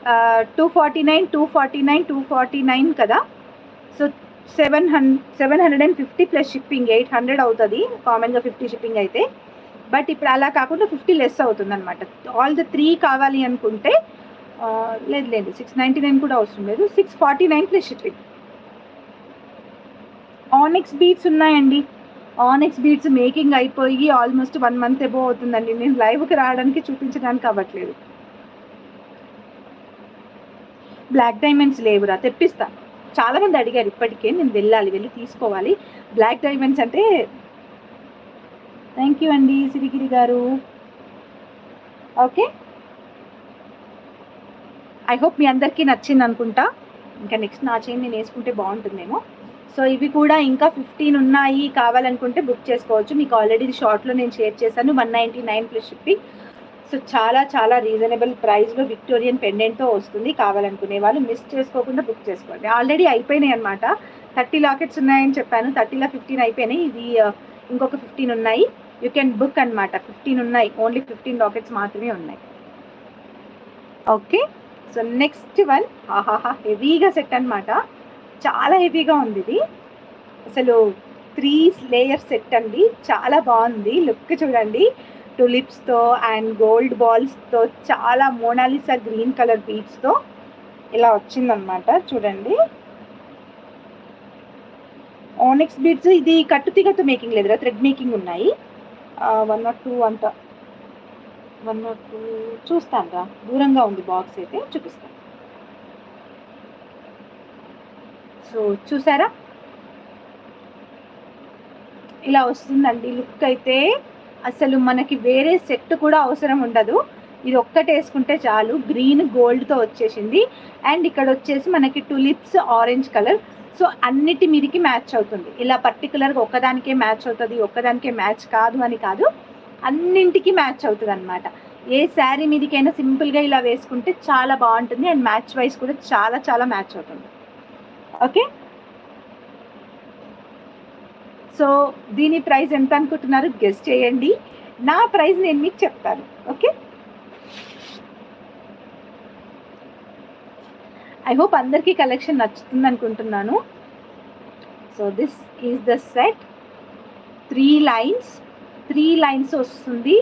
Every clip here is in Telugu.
249, 249, 249 కదా. సో 750 ప్లస్ షిప్పింగ్ 800 అవుతుంది కామన్గా 50 షిప్పింగ్ అయితే. బట్ ఇప్పుడు అలా కాకుండా 50 లెస్ అవుతుంది అనమాట. ఆల్ ద 3 కావాలి అనుకుంటే లేదు 699 కూడా అవసరం లేదు, 649 ప్లస్ షిప్పింగ్. ఆనిక్స్ బీడ్స్ ఉన్నాయండి. ఆనిక్స్ బీడ్స్ మేకింగ్ అయిపోయి ఆల్మోస్ట్ 1 మంత్ ఎబో అవుతుందండి. నేను లైవ్కి రావడానికి చూపించడానికి అవ్వట్లేదు. బ్లాక్ డైమండ్స్ లేవురా, తెప్పిస్తా. చాలామంది అడిగారు ఇప్పటికే, నేను వెళ్ళి తీసుకోవాలి. బ్లాక్ డైమండ్స్ అంటే థ్యాంక్ యూ అండి సిరిగిరి గారు. ఓకే, ఐ హోప్ మీ అందరికీ నచ్చింది అనుకుంటా. ఇంకా నెక్స్ట్ నా చైన్ నేను వేసుకుంటే బాగుంటుందేమో. సో ఇవి కూడా ఇంకా 15 ఉన్నాయి, కావాలనుకుంటే బుక్ చేసుకోవచ్చు. మీకు ఆల్రెడీ షార్ట్లో నేను షేర్ చేశాను, 199 ప్లస్ షిప్పింగ్. సో చాలా చాలా రీజనబుల్ ప్రైస్లో విక్టోరియన్ పెండెంట్తో వస్తుంది. కావాలనుకునే వాళ్ళు మిస్ చేసుకోకుండా బుక్ చేసుకోండి. ఆల్రెడీ అయిపోయినాయి అనమాట. 30 లాకెట్స్ ఉన్నాయని చెప్పాను, 30లో 15 అయిపోయినాయి. ఇది ఇంకొక 15 ఉన్నాయి. యూ కెన్ బుక్ అనమాట. 15 ఉన్నాయి, ఓన్లీ 15 లాకెట్స్ మాత్రమే ఉన్నాయి. ఓకే, సో నెక్స్ట్ వన్ ఆహాహా హెవీగా సెట్ అనమాట. చాలా హెవీగా ఉంది ఇది. అసలు 3 లేయర్ సెట్ అండి, చాలా బాగుంది. లుక్ చూడండి, టులిప్స్తో అండ్ గోల్డ్ బాల్స్తో, చాలా మోనాలిసా గ్రీన్ కలర్ బీడ్స్తో ఇలా వచ్చిందనమాట. చూడండి, ఆనిక్స్ బీడ్స్. ఇది కట్టుతీగతో మేకింగ్ లేదురా, థ్రెడ్ మేకింగ్ ఉన్నాయి. 1 or 2 అంతా, 1 or 2 చూస్తాను రా, దూరంగా ఉంది బాక్స్ అయితే చూపిస్తాను. సో చూసారా, ఇలా వస్తుందండి లుక్ అయితే. అసలు మనకి వేరే సెట్ కూడా అవసరం ఉండదు, ఇది ఒక్కటి వేసుకుంటే చాలు. గ్రీన్ గోల్డ్తో వచ్చేసింది. అండ్ ఇక్కడ వచ్చేసి మనకి టులిప్స్ ఆరెంజ్ కలర్. సో అన్నిటి మీదకి మ్యాచ్ అవుతుంది. ఇలా పర్టికులర్గా ఒక్కదానికే మ్యాచ్ అవుతుంది, ఒక్కదానికే మ్యాచ్ కాదు అని కాదు, అన్నింటికి మ్యాచ్ అవుతుంది అనమాట. ఏ శారీ మీదకైనా సింపుల్గా ఇలా వేసుకుంటే చాలా బాగుంటుంది. అండ్ మ్యాచ్ వైజ్ కూడా చాలా చాలా మ్యాచ్ అవుతుంది. ఓకే, సో దీని ప్రైస్ ఎంత అనుకుంటున్నారు, గెస్ చేయండి. నా ప్రైస్ నేను మీకు చెప్తాను. ఓకే, ఐ హోప్ అందరికీ కలెక్షన్ నచ్చుతుంది అనుకుంటున్నాను. So this is the set. 3 lines వస్తుంది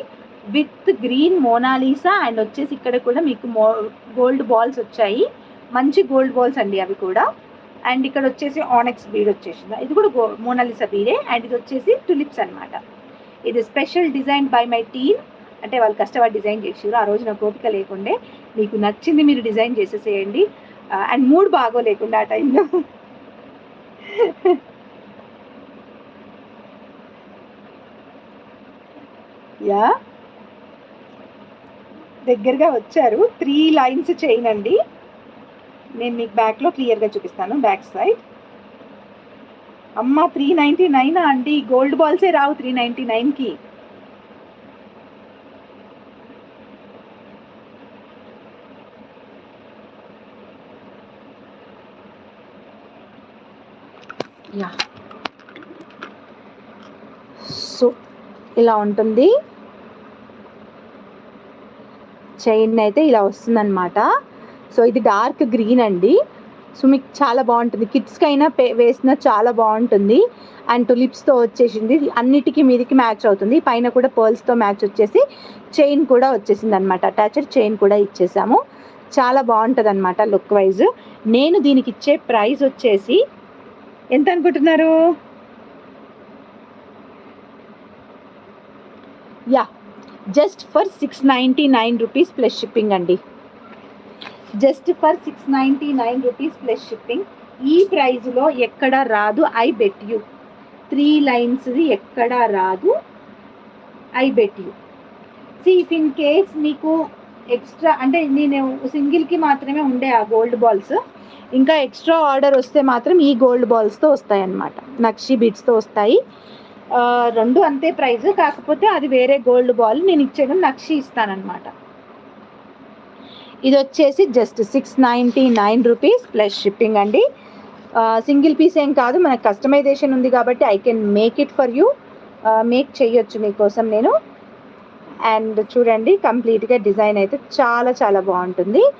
విత్ గ్రీన్ మోనాలిసా. అండ్ వచ్చేసి ఇక్కడ కూడా మీకు గోల్డ్ బాల్స్ వచ్చాయి, మంచి గోల్డ్ బాల్స్ అండి అవి కూడా. అండ్ ఇక్కడ వచ్చేసి ఆనిక్స్ బీడ్ వచ్చేసింది, ఇది కూడా మోనాలిసా బీడే. అండ్ ఇది వచ్చేసి టులిప్స్ అనమాట. ఇది special design by my team, అంటే వాళ్ళు కష్టపడి డిజైన్ చేసారు. ఆ రోజు నాకు ఓపిక లేకుండే. మీకు నచ్చింది మీరు డిజైన్ చేసేసేయండి. అండ్ మూడ్ బాగోలేకుండా ఆ టైంలో. యా, దగ్గరగా వచ్చారు. 3 లైన్స్ చైన్ అండి. నేను మీకు బ్యాక్లో క్లియర్గా చూపిస్తాను, బ్యాక్ సైడ్. అమ్మ 399 అండి, గోల్డ్ బాల్సే రావు 399కి. యా, సో ఇలా ఉంటుంది చైన్ అయితే, ఇలా వస్తుందన్నమాట. సో ఇది డార్క్ గ్రీన్ అండి. సో మీకు చాలా బాగుంటుంది, కిడ్స్కి అయినా వేసినా చాలా బాగుంటుంది. అండ్ టులిప్స్తో వచ్చేసింది, అన్నిటికీ మీదికి మ్యాచ్ అవుతుంది. పైన కూడా పర్ల్స్తో మ్యాచ్ వచ్చేసి చైన్ కూడా వచ్చేసింది అనమాట. అటాచ్డ్ చైన్ కూడా ఇచ్చేసాము. చాలా బాగుంటుంది అనమాట లుక్ వైజ్. నేను దీనికి ఇచ్చే ప్రైస్ వచ్చేసి ఎంత అనుకుంటున్నారు? Yeah, just for 699 rupees plus shipping అండి. Just for 699 rupees plus shipping. ఈ ప్రైజ్లో ఎక్కడ రాదు, ఐ బెట్ యూ. 3 లైన్స్ది ఎక్కడ రాదు, I bet you. If in case మీకు ఎక్స్ట్రా, అంటే నేను సింగిల్కి మాత్రమే ఉండే ఆ గోల్డ్ బాల్స్, ఇంకా ఎక్స్ట్రా ఆర్డర్ వస్తే మాత్రం ఈ గోల్డ్ బాల్స్తో వస్తాయి అన్నమాట, నక్షి బీడ్స్తో వస్తాయి. 2 అంతే ప్రైస్, కాకపోతే అది వేరే గోల్డ్ బాల్, నేను ఇచ్చేయడం నక్షి ఇస్తానన్నమాట. ఇది వచ్చేసి జస్ట్ 699 రూపీస్ ప్లస్ షిప్పింగ్ అండి. సింగిల్ పీస్ ఏం కాదు, మనకు కస్టమైజేషన్ ఉంది కాబట్టి I can make it for you, make చేయొచ్చు మీకోసం నేను. అండ్ చూడండి, కంప్లీట్గా డిజైన్ అయితే చాలా చాలా బాగుంటుంది.